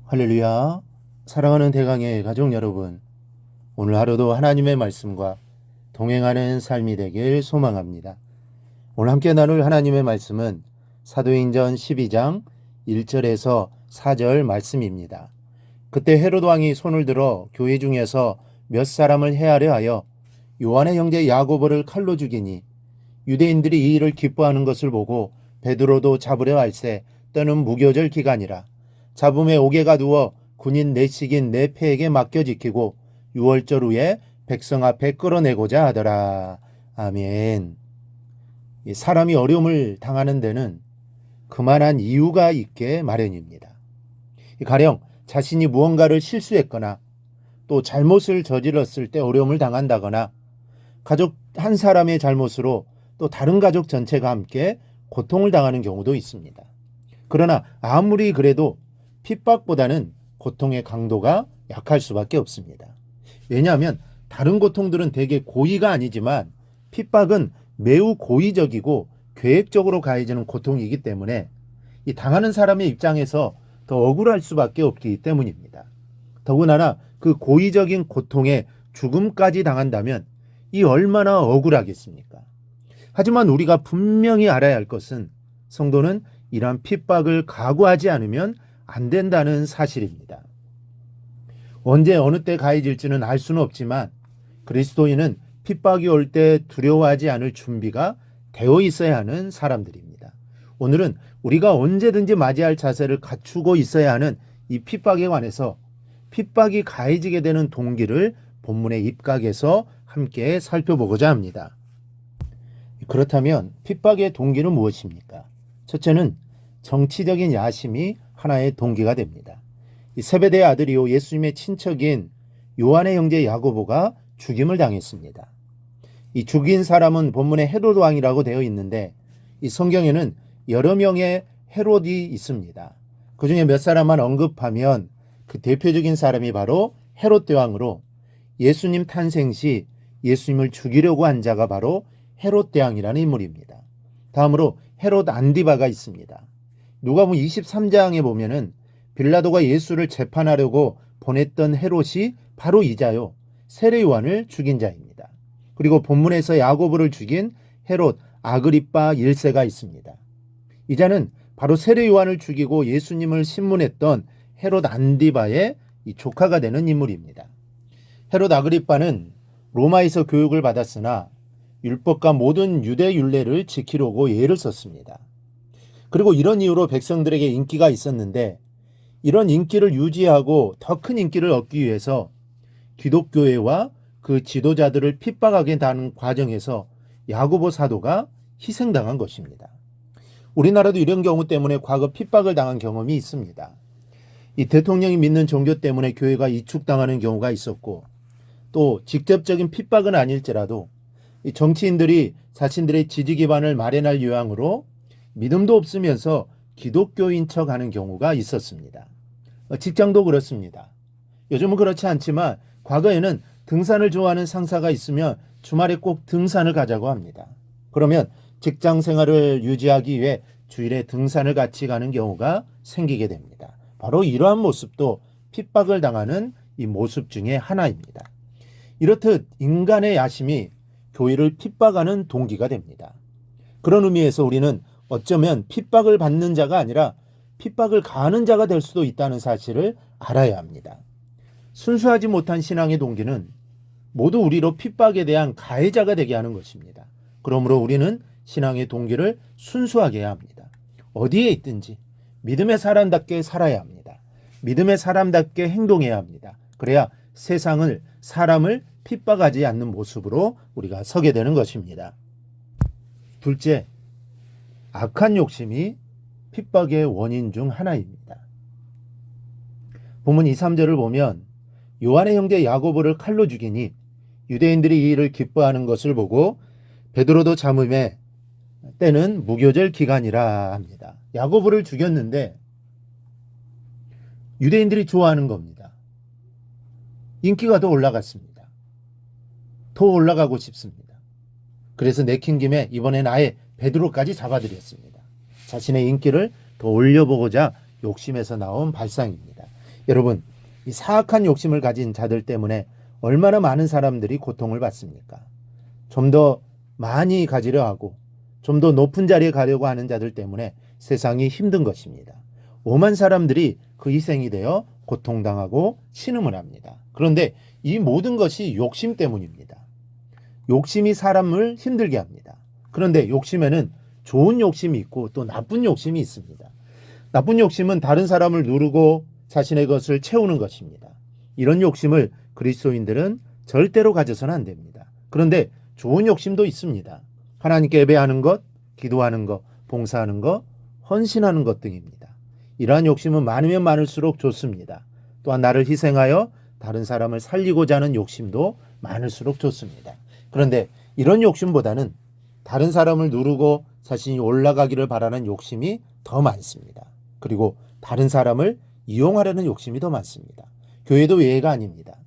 할렐루야. 사랑하는 대강의 가족 여러분, 오늘 하루도 하나님의 말씀과 동행하는 삶이 되길 소망합니다. 오늘 함께 나눌 하나님의 말씀은 사도행전 12장 1절에서 4절 말씀입니다. 그때 헤롯 왕이 손을 들어 교회 중에서 몇 사람을 해하려 하여 요한의 형제 야고보를 칼로 죽이니 유대인들이 이 일을 기뻐하는 것을 보고 베드로도 잡으려 할세 때는 무교절 기간이라. 잡음에 옥에가 누워 군인 내식인 내 패에게 맡겨 지키고 6월절 후에 백성 앞에 끌어내고자 하더라. 아멘. 사람이 어려움을 당하는 데는 그만한 이유가 있게 마련입니다. 가령 자신이 무언가를 실수했거나 또 잘못을 저질렀을 때 어려움을 당한다거나 가족 한 사람의 잘못으로 또 다른 가족 전체가 함께 고통을 당하는 경우도 있습니다. 그러나 아무리 그래도 핍박보다는 고통의 강도가 약할 수밖에 없습니다. 왜냐하면 다른 고통들은 대개 고의가 아니지만 핍박은 매우 고의적이고 계획적으로 가해지는 고통이기 때문에 이 당하는 사람의 입장에서 더 억울할 수밖에 없기 때문입니다. 더군다나 그 고의적인 고통에 죽음까지 당한다면 이 얼마나 억울하겠습니까? 하지만 우리가 분명히 알아야 할 것은 성도는 이러한 핍박을 각오하지 않으면 안 된다는 사실입니다. 언제 어느 때 가해질지는 알 수는 없지만 그리스도인은 핍박이 올 때 두려워하지 않을 준비가 되어 있어야 하는 사람들입니다. 오늘은 우리가 언제든지 맞이할 자세를 갖추고 있어야 하는 이 핍박에 관해서 핍박이 가해지게 되는 동기를 본문의 입각에서 함께 살펴보고자 합니다. 그렇다면 핍박의 동기는 무엇입니까? 첫째는 정치적인 야심이 하나의 동기가 됩니다. 이 세베대의 아들이요 예수님의 친척인 요한의 형제 야고보가 죽임을 당했습니다. 이 죽인 사람은 본문에 헤롯 왕이라고 되어 있는데 이 성경에는 여러 명의 헤롯이 있습니다. 그 중에 몇 사람만 언급하면 그 대표적인 사람이 바로 헤롯 대왕으로 예수님 탄생 시 예수님을 죽이려고 한 자가 바로 헤롯 대왕이라는 인물입니다. 다음으로 헤롯 안디바가 있습니다. 누가복음 23장에 보면은 빌라도가 예수를 재판하려고 보냈던 헤롯이 바로 이자요 세례 요한을 죽인 자입니다. 그리고 본문에서 야고보를 죽인 헤롯 아그리빠 1세가 있습니다. 이자는 바로 세례 요한을 죽이고 예수님을 신문했던 헤롯 안디바의 이 조카가 되는 인물입니다. 헤롯 아그리빠는 로마에서 교육을 받았으나 율법과 모든 유대 율례를 지키려고 예를 썼습니다. 그리고 이런 이유로 백성들에게 인기가 있었는데 이런 인기를 유지하고 더 큰 인기를 얻기 위해서 기독교회와 그 지도자들을 핍박하게 하는 과정에서 야고보 사도가 희생당한 것입니다. 우리나라도 이런 경우 때문에 과거 핍박을 당한 경험이 있습니다. 이 대통령이 믿는 종교 때문에 교회가 이축당하는 경우가 있었고 또 직접적인 핍박은 아닐지라도 이 정치인들이 자신들의 지지 기반을 마련할 요양으로 믿음도 없으면서 기독교인 척 하는 경우가 있었습니다. 직장도 그렇습니다. 요즘은 그렇지 않지만 과거에는 등산을 좋아하는 상사가 있으면 주말에 꼭 등산을 가자고 합니다. 그러면 직장 생활을 유지하기 위해 주일에 등산을 같이 가는 경우가 생기게 됩니다. 바로 이러한 모습도 핍박을 당하는 이 모습 중에 하나입니다. 이렇듯 인간의 야심이 교회를 핍박하는 동기가 됩니다. 그런 의미에서 우리는 어쩌면 핍박을 받는 자가 아니라 핍박을 가하는 자가 될 수도 있다는 사실을 알아야 합니다. 순수하지 못한 신앙의 동기는 모두 우리로 핍박에 대한 가해자가 되게 하는 것입니다. 그러므로 우리는 신앙의 동기를 순수하게 해야 합니다. 어디에 있든지 믿음의 사람답게 살아야 합니다. 믿음의 사람답게 행동해야 합니다. 그래야 세상을 사람을 핍박하지 않는 모습으로 우리가 서게 되는 것입니다. 둘째, 악한 욕심이 핍박의 원인 중 하나입니다. 본문 2, 3절을 보면 요한의 형제 야고보를 칼로 죽이니 유대인들이 이 일을 기뻐하는 것을 보고 베드로도 잠음에 때는 무교절 기간이라 합니다. 야고보를 죽였는데 유대인들이 좋아하는 겁니다. 인기가 더 올라갔습니다. 더 올라가고 싶습니다. 그래서 내킨 김에 이번엔 아예 베드로까지 잡아들였습니다. 자신의 인기를 더 올려보고자 욕심에서 나온 발상입니다. 여러분, 이 사악한 욕심을 가진 자들 때문에 얼마나 많은 사람들이 고통을 받습니까? 좀 더 많이 가지려 하고 좀 더 높은 자리에 가려고 하는 자들 때문에 세상이 힘든 것입니다. 오만 사람들이 그 희생이 되어 고통당하고 신음을 합니다. 그런데 이 모든 것이 욕심 때문입니다. 욕심이 사람을 힘들게 합니다. 그런데 욕심에는 좋은 욕심이 있고 또 나쁜 욕심이 있습니다. 나쁜 욕심은 다른 사람을 누르고 자신의 것을 채우는 것입니다. 이런 욕심을 그리스도인들은 절대로 가져서는 안 됩니다. 그런데 좋은 욕심도 있습니다. 하나님께 예배하는 것, 기도하는 것, 봉사하는 것, 헌신하는 것 등입니다. 이러한 욕심은 많으면 많을수록 좋습니다. 또한 나를 희생하여 다른 사람을 살리고자 하는 욕심도 많을수록 좋습니다. 그런데 이런 욕심보다는 다른 사람을 누르고 자신이 올라가기를 바라는 욕심이 더 많습니다. 그리고 다른 사람을 이용하려는 욕심이 더 많습니다. 교회도 예외가 아닙니다.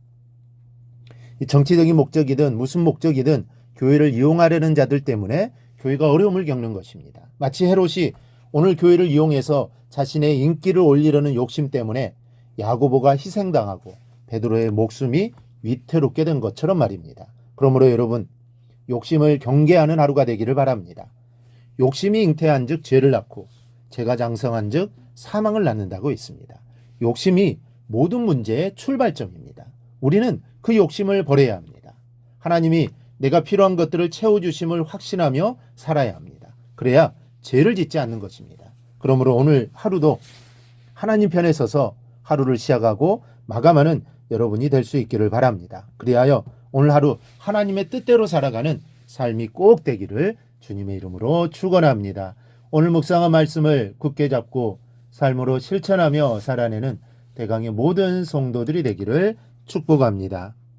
정치적인 목적이든 무슨 목적이든 교회를 이용하려는 자들 때문에 교회가 어려움을 겪는 것입니다. 마치 헤롯이 오늘 교회를 이용해서 자신의 인기를 올리려는 욕심 때문에 야고보가 희생당하고 베드로의 목숨이 위태롭게 된 것처럼 말입니다. 그러므로 여러분, 욕심을 경계하는 하루가 되기를 바랍니다. 욕심이 잉태한 즉 죄를 낳고 죄가 장성한 즉 사망을 낳는다고 있습니다. 욕심이 모든 문제의 출발점입니다. 우리는 그 욕심을 버려야 합니다. 하나님이 내가 필요한 것들을 채워주심을 확신하며 살아야 합니다. 그래야 죄를 짓지 않는 것입니다. 그러므로 오늘 하루도 하나님 편에 서서 하루를 시작하고 마감하는 여러분이 될 수 있기를 바랍니다. 그리하여 오늘 하루 하나님의 뜻대로 살아가는 삶이 꼭 되기를 주님의 이름으로 축원합니다. 오늘 묵상한 말씀을 굳게 잡고 삶으로 실천하며 살아내는 대강의 모든 성도들이 되기를 축복합니다.